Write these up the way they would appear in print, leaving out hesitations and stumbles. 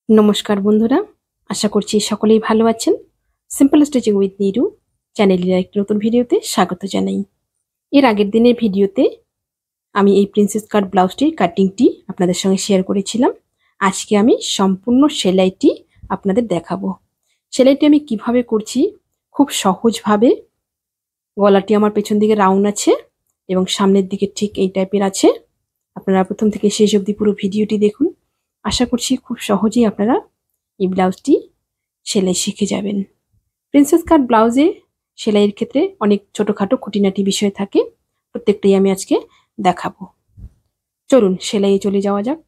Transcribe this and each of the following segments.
নমস্কার বন্ধুরা, আশা করছি সকলেই ভালো আছেন। সিম্পল স্টিচিং উইথ নিরু চ্যানেলের একটি নতুন ভিডিওতে স্বাগত জানাই। এর আগের দিনের ভিডিওতে আমি এই প্রিন্সেস কাট ব্লাউজটির কাটিংটি আপনাদের সঙ্গে শেয়ার করেছিলাম। আজকে আমি সম্পূর্ণ সেলাইটি আপনাদের দেখাবো। সেলাইটি আমি কিভাবে করছি খুব সহজভাবে। গলাটি আমার পেছন দিকে রাউন্ড আছে এবং সামনের দিকে ঠিক এই টাইপের আছে। আপনারা প্রথম থেকে শেষ অবধি পুরো ভিডিওটি দেখুন। আশা করছি খুব সহজেই আপনারা এই ব্লাউজটি সেলাই শিখে যাবেন। প্রিন্সেস কাট ব্লাউজে সেলাইয়ের ক্ষেত্রে অনেক ছোটোখাটো খুঁটিনাটি বিষয় থাকে, প্রত্যেকটাই আমি আজকে দেখাবো। চলুন সেলাইয়ে চলে যাওয়া যাক।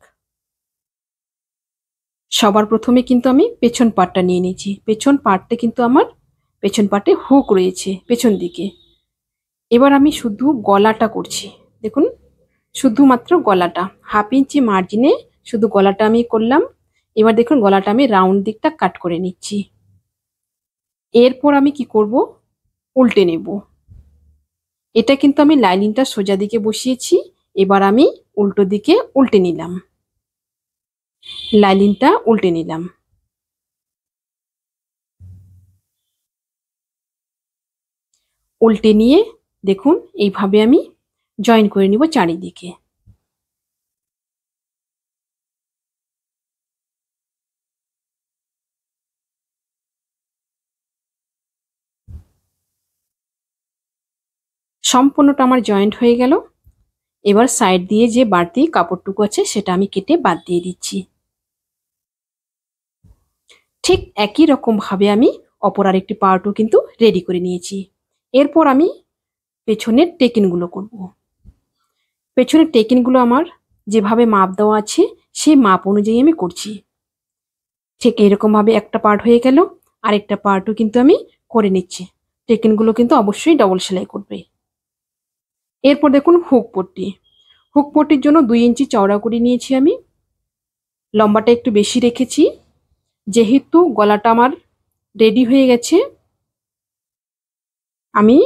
সবার প্রথমে কিন্তু আমি পেছন পার্টটা নিয়ে নিয়েছি। পেছন পার্টটা কিন্তু আমার পেছন পার্টে হুক রয়েছে পেছন দিকে। এবার আমি শুধু গলাটা করছি। দেখুন, শুধুমাত্র গলাটা 1/2 ইঞ্চি মার্জিনে শুধু গলাটা আমি করলাম। এবার দেখুন গলাটা আমি রাউন্ড দিকটা কাট করে নিচ্ছি। এরপর আমি কি করব, উল্টে নেব। এটা কিন্তু আমি লাইনিংটা সোজা দিকে বসিয়েছি। এবার আমি উল্টো দিকে উল্টে নিলাম, লাইনিংটা উল্টে নিলাম। উল্টে নিয়ে দেখুন এইভাবে আমি জয়েন করে নিব চারিদিকে। সম্পূর্ণটা আমার জয়েন্ট হয়ে গেল। এবার সাইড দিয়ে যে বাড়তি কাপড়টুকু আছে সেটা আমি কেটে বাদ দিয়ে দিচ্ছি। ঠিক একই রকম ভাবে আমি অপর আরেকটি পার্টও কিন্তু রেডি করে নিয়েছি। এরপর আমি পেছনের টেকিনগুলো করব। পেছনের টেকিনগুলো আমার যেভাবে মাপ দেওয়া আছে সেই মাপ অনুযায়ী আমি করছি। ঠিক এরকম ভাবে একটা পার্ট হয়ে গেল, আরেকটা পার্টও কিন্তু আমি করে নিচ্ছি। টেকিনগুলো কিন্তু অবশ্যই ডবল সেলাই করবে। এরপর দেখুন হুক পট্টি। হুক পট্টির জন্য 2 ইঞ্চি চওড়া করে নিয়েছি আমি। লম্বাটা একটু বেশি রেখেছি। যেহেতু গলাটা আমার রেডি হয়ে গেছে, আমি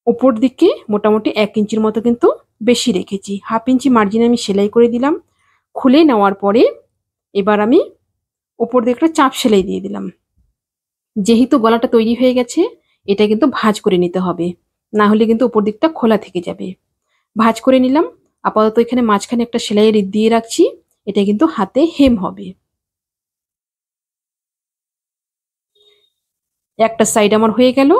উপর দিকে মোটামুটি 1 ইঞ্চির মতো কিন্তু বেশি রেখেছি। 1/2 ইঞ্চি মার্জিনে আমি সেলাই করে দিলাম। খুলে নেওয়ার পরে এবার আমি উপর দিকে একটা চাপ সেলাই দিয়ে দিলাম। যেহেতু গলাটা তৈরি হয়ে গেছে, এটা কিন্তু ভাঁজ করে নিতে হবে, না হলে কিন্তু উপর দিকটা খোলা থেকে যাবে। ভাঁজ করে নিলাম। আপাতত এখানে মাঝখানে একটা সেলাইয়ের দিয়ে রাখছি। এটা কিন্তু হাতে হেম হবে। একটা সাইড আমার হয়ে গেল।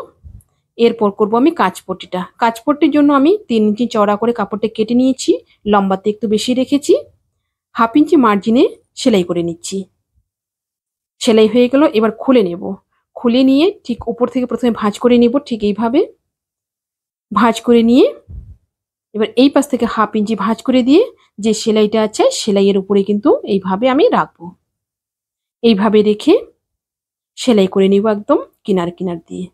এরপর করব আমি কাঁচপট্টিটা। কাঁচপট্টির জন্য আমি 3 ইঞ্চি চওড়া করে কাপড়টা কেটে নিয়েছি। লম্বাতে একটু বেশি রেখেছি। 1/2 ইঞ্চি মার্জিনে সেলাই করে নিচ্ছি। সেলাই হয়ে গেল। এবার খুলে নেব। খুলে নিয়ে ঠিক উপর থেকে প্রথমে ভাঁজ করে নিব, ঠিক এইভাবে ভাঁজ করে নিয়ে এবার এই পাশ থেকে 1/2 ইঞ্চি ভাঁজ করে দিয়ে যে সেলাইটা আছে সেলাইয়ের উপরে কিন্তু এইভাবে আমি রাখবো। এইভাবে রেখে সেলাই করে নিব একদম কিনার কিনার দিয়ে।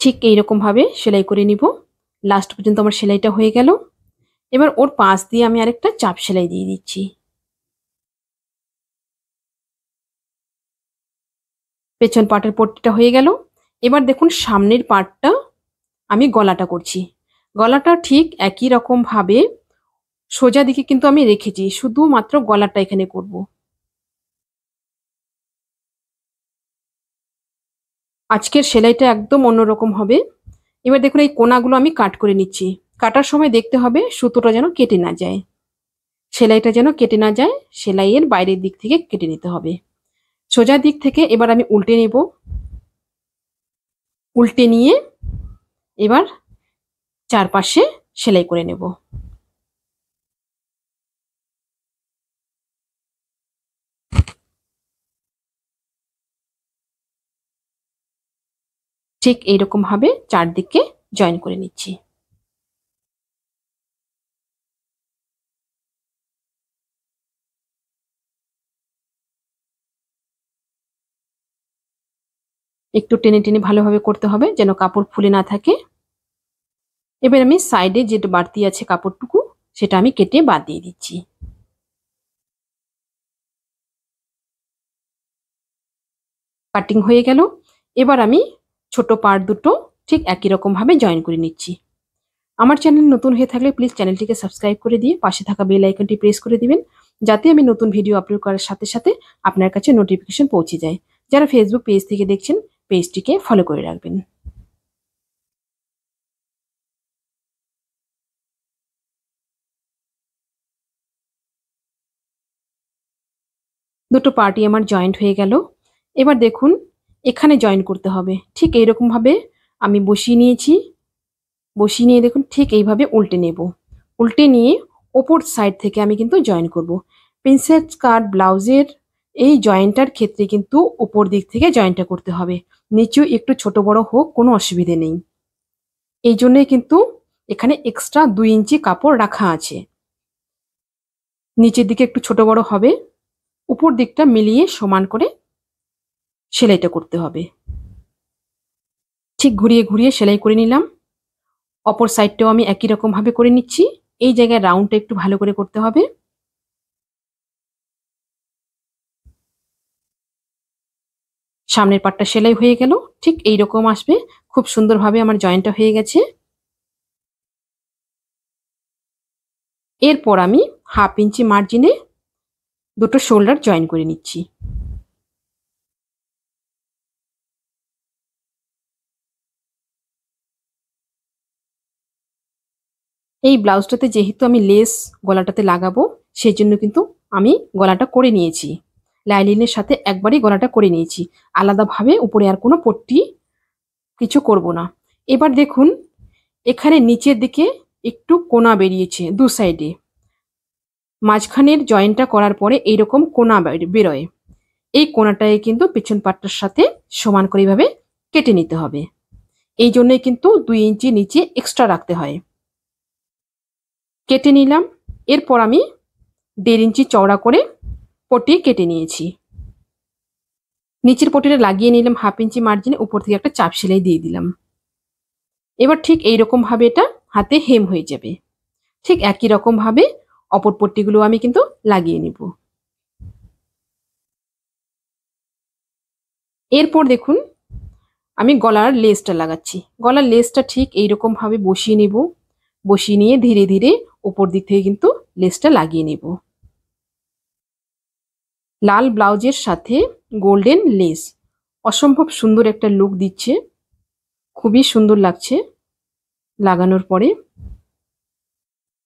ঠিক এইরকম ভাবে সেলাই করে নিব। লাস্ট পর্যন্ত আমার সেলাইটা হয়ে গেল। এবার ওর পাশ দিয়ে আমি আরেকটা চাপ সেলাই দিয়ে দিচ্ছি। পেছন পাটের পট্টিটা হয়ে গেল। এবার দেখুন সামনের পার্টটা আমি গলাটা করছি। গলাটা ঠিক একই রকম ভাবে সোজা দিকে কিন্তু আমি রেখেছি, শুধুমাত্র গলাটা এখানে করব। আজকের সেলাইটা একদম অন্যরকম হবে। এবার দেখুন এই কোনাগুলো আমি কাট করে নিচ্ছি। কাটার সময় দেখতে হবে সুতোটা যেন কেটে না যায়, সেলাইটা যেন কেটে না যায়। সেলাইয়ের বাইরের দিক থেকে কেটে নিতে হবে। সোজা দিক থেকে এবার আমি উল্টে নেব। উল্টে নিয়ে এবার চারপাশে সেলাই করে নেব। ঠিক এইরকম ভাবে চারদিকে জয়েন করে নিচ্ছি। একটু টেনে টেনে ভালোভাবে করতে হবে যেন কাপড় ফুলে না থাকে। এবার আমি সাইডে যে বাড়তি আছে কাপড়টুকু সেটা আমি কেটে বাদ দিয়ে দিচ্ছি। কাটিং হয়ে গেল। এবার আমি ছোট পার্ট দুটো ঠিক একই রকম ভাবে জয়েন করে নিচ্ছি। আমার চ্যানেল নতুন হয়ে থাকলে প্লিজ চ্যানেলটিকে সাবস্ক্রাইব করে দিয়ে পাশে থাকা বেল আইকনটি প্রেস করে দিবেন, যাতে আমি নতুন ভিডিও আপলোড করার সাথে সাথে আপনার কাছে নোটিফিকেশন পৌঁছে যায়। যারা ফেসবুক পেজ থেকে দেখছেন, পেজটিকে ফলো করে রাখবেন। দুটো পার্টি আমার জয়েন্ট হয়ে গেল। এবার দেখুন এখানে জয়েন করতে হবে। ঠিক এইরকম ভাবে আমি বসিয়ে নিয়েছি। বসিয়ে নিয়ে দেখুন ঠিক এইভাবে উল্টে নেব। উল্টে নিয়ে ওপর সাইড থেকে আমি কিন্তু জয়েন করব। প্রিন্সেস কাট ব্লাউজের এই জয়েন্টটার ক্ষেত্রে কিন্তু উপর দিক থেকে জয়েন্টটা করতে হবে। নিচেও একটু ছোট বড় হোক, কোনো অসুবিধে নেই। এই জন্যই কিন্তু এখানে এক্সট্রা 2 ইঞ্চি কাপড় রাখা আছে। নিচের দিকে একটু ছোট বড় হবে, উপর দিকটা মিলিয়ে সমান করে সেলাইটা করতে হবে। ঠিক ঘুরিয়ে ঘুরিয়ে সেলাই করে নিলাম। অপর সাইডটাও আমি একই রকম ভাবে করে নিচ্ছি। এই জায়গায় রাউন্ডটা একটু ভালো করে করতে হবে। সামনের পাটটা সেলাই হয়ে গেল, ঠিক এই রকম আসবে। খুব সুন্দরভাবে আমার জয়েন্টটা হয়ে গেছে। এরপর আমি 1/2 ইঞ্চি মার্জিনে দুটো শোল্ডার জয়েন করে নিচ্ছি। এই ব্লাউজটাতে যেহেতু আমি লেস গলাটাতে লাগাবো, সেই জন্য কিন্তু আমি গলাটা করে নিয়েছি। লাইলিনের সাথে একবারই গলাটা করে নিয়েছি। আলাদাভাবে উপরে আর কোনো পট্টি কিছু করব না। এবার দেখুন এখানে নিচের দিকে একটু কোনা বেরিয়েছে দু সাইডে। মাঝখানের জয়েন্টটা করার পরে এইরকম কোনা বেরোয়। এই কোনাটায় কিন্তু পেছন পাটটার সাথে সমান করে এইভাবে কেটে নিতে হবে। এই জন্যই কিন্তু 2 ইঞ্চি নিচে এক্সট্রা রাখতে হয়। কেটে নিলাম। এরপর আমি 1.5 ইঞ্চি চওড়া করে পট্টি কেটে নিয়েছি। নিচের পট্টিটা লাগিয়ে নিলাম 1/2 ইঞ্চি মার্জিনে, উপর থেকে একটা চাপ সেলাই দিয়ে দিলাম। এবার ঠিক এইরকম ভাবে এটা হাতে হেম হয়ে যাবে। ঠিক একই রকম ভাবে অপর পট্টিগুলো আমি কিন্তু লাগিয়ে নিব। এরপর দেখুন আমি গলার লেসটা লাগাচ্ছি। গলার লেসটা ঠিক এইরকম ভাবে বসিয়ে নিব। বসিয়ে নিয়ে ধীরে ধীরে উপর দিক থেকে কিন্তু লেসটা লাগিয়ে নিব। লাল ব্লাউজের সাথে গোল্ডেন লেস অসম্ভব সুন্দর একটা লুক দিচ্ছে। খুবই সুন্দর লাগছে লাগানোর পরে।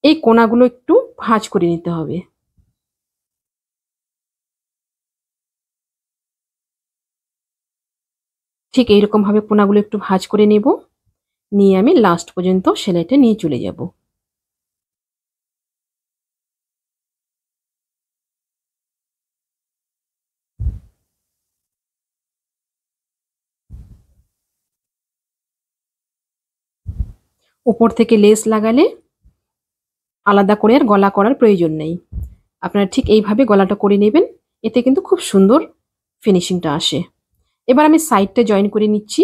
এই কোনাগুলো একটু ভাঁজ করে নিতে হবে। ঠিক এইরকম ভাবে কোনাগুলো একটু ভাঁজ করে নেব। নিয়ে আমি লাস্ট পর্যন্ত সেলাইটা নিয়ে চলে যাব। উপর থেকে লেস লাগালে আলাদা করে আর গলা করার প্রয়োজন নেই। আপনারা ঠিক এইভাবে গলাটা করে নেবেন, এতে কিন্তু খুব সুন্দর ফিনিশিংটা আসে। এবার আমি সাইডটা জয়েন করে নিচ্ছি।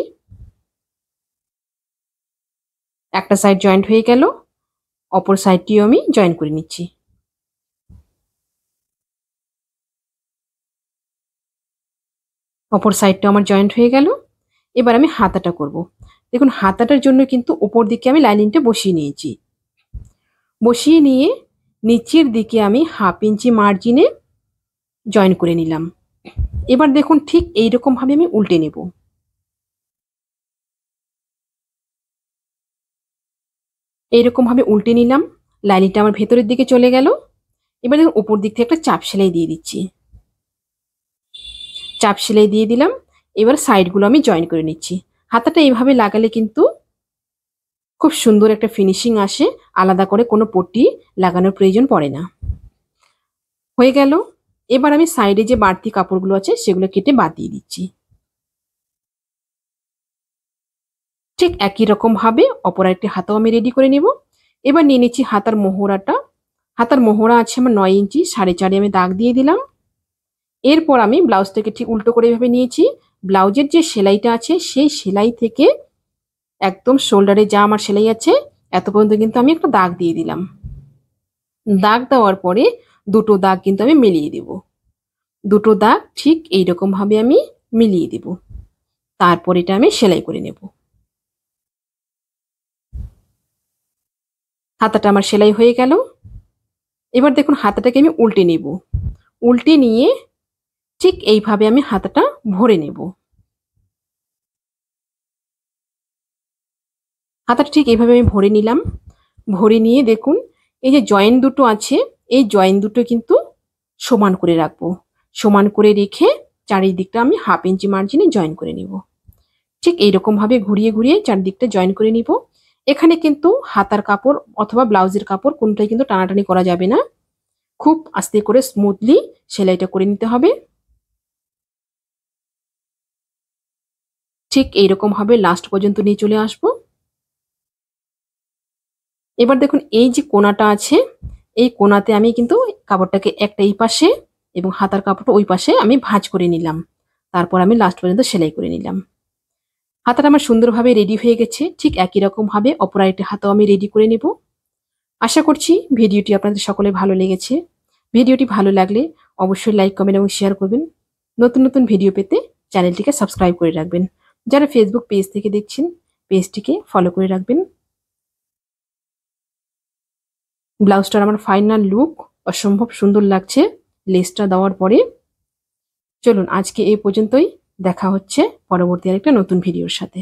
একটা সাইড জয়েন্ট হয়ে গেল, অপর সাইডটিও আমি জয়েন করে নিচ্ছি। অপর সাইডটা আমার জয়েন্ট হয়ে গেল। এবার আমি হাতাটা করব। দেখুন হাতাটার জন্য কিন্তু উপর দিকে আমি লাইনিংটা বসিয়ে নিয়েছি। বসিয়ে নিয়ে নিচের দিকে আমি 1/2 ইঞ্চি মার্জিনে জয়েন করে নিলাম। এবার দেখুন ঠিক এইরকম ভাবে আমি উল্টে নেব। এইরকম ভাবে উল্টে নিলাম। লাইনিংটা আমার ভেতরের দিকে চলে গেল। এবার দেখুন উপর দিক থেকে একটা চাপ সেলাই দিয়ে দিচ্ছি। চাপ সেলাই দিয়ে দিলাম। এবার সাইডগুলো আমি জয়েন করে নিচ্ছি। হাতাটা এইভাবে লাগালে কিন্তু খুব সুন্দর একটা ফিনিশিং আসে। আলাদা করে কোনো পট্টি লাগানোর প্রয়োজন পড়ে না। হয়ে গেল। এবার আমি সাইডে যে বাড়তি কাপড়গুলো আছে সেগুলো কেটে বাদ দিয়ে দিচ্ছি। ঠিক একই রকম ভাবে অপর একটি হাতাও আমি রেডি করে নেব। এবার নিয়ে নিচ্ছি হাতার মোহরাটা। হাতার মোহরা আছে আমার 9 ইঞ্চি, 4.5 আমি দাগ দিয়ে দিলাম। এরপর আমি ব্লাউজটাকে ঠিক উল্টো করে এভাবে নিয়েছি। ব্লাউজের যে সেলাইটা আছে সেই সেলাই থেকে একদম শোল্ডারে যা আমার সেলাই আছে এত পর্যন্ত কিন্তু আমি একটা দাগ দিয়ে দিলাম। দাগ দেওয়ার পরে দুটো দাগ কিন্তু আমি মিলিয়ে দেব। দুটো দাগ ঠিক এইরকম ভাবে আমি মিলিয়ে দেব। তারপর এটা আমি সেলাই করে নেব। হাতাটা আমার সেলাই হয়ে গেল। এবার দেখুন হাতাটাকে আমি উল্টে নেব। উল্টে নিয়ে ঠিক এইভাবে আমি হাতাটা ভরে নেব। হাতাটা ঠিক এইভাবে আমি ভরে নিলাম। ভরে নিয়ে দেখুন এই যে জয়েন্ট দুটো আছে, এই জয়েন্ট দুটো কিন্তু সমান করে রাখবো। সমান করে রেখে চারিদিকটা আমি 1/2 ইঞ্চি মার্জিনে জয়েন করে নিব। ঠিক এইরকম ভাবে ঘুরিয়ে ঘুরিয়ে চারদিকটা জয়েন করে নিব। এখানে কিন্তু হাতার কাপড় অথবা ব্লাউজের কাপড় কোনটাই কিন্তু টানাটানি করা যাবে না। খুব আস্তে করে স্মুথলি সেলাইটা করে নিতে হবে। ঠিক এইরকম ভাবে লাস্ট পর্যন্ত নিয়ে চলে আসবো। এবার দেখুন এই যে কোনাটা আছে, এই কোনাতে আমি কিন্তু কাপড়টাকে একটা এই পাশে এবং হাতার কাপড়টা ওই পাশে আমি ভাঁজ করে নিলাম। তারপর আমি লাস্ট পর্যন্ত সেলাই করে নিলাম। হাতাটা আমার সুন্দরভাবে রেডি হয়ে গেছে। ঠিক একই রকম ভাবে অপর আরেকটা হাতাও আমি রেডি করে নেব। আশা করছি ভিডিওটি আপনাদের সকলে ভালো লেগেছে। ভিডিওটি ভালো লাগলে অবশ্যই লাইক, কমেন্ট এবং শেয়ার করবেন। নতুন নতুন ভিডিও পেতে চ্যানেলটিকে সাবস্ক্রাইব করে রাখবেন। যারা ফেসবুক পেজ থেকে দেখছেন পেজটিকে ফলো করে রাখবেন। ব্লাউজটার আমার ফাইনাল লুক অসম্ভব সুন্দর লাগছে লেসটা দেওয়ার পরে। চলুন আজকে এই পর্যন্তই। দেখা হচ্ছে পরবর্তী আরেকটা নতুন ভিডিওর সাথে।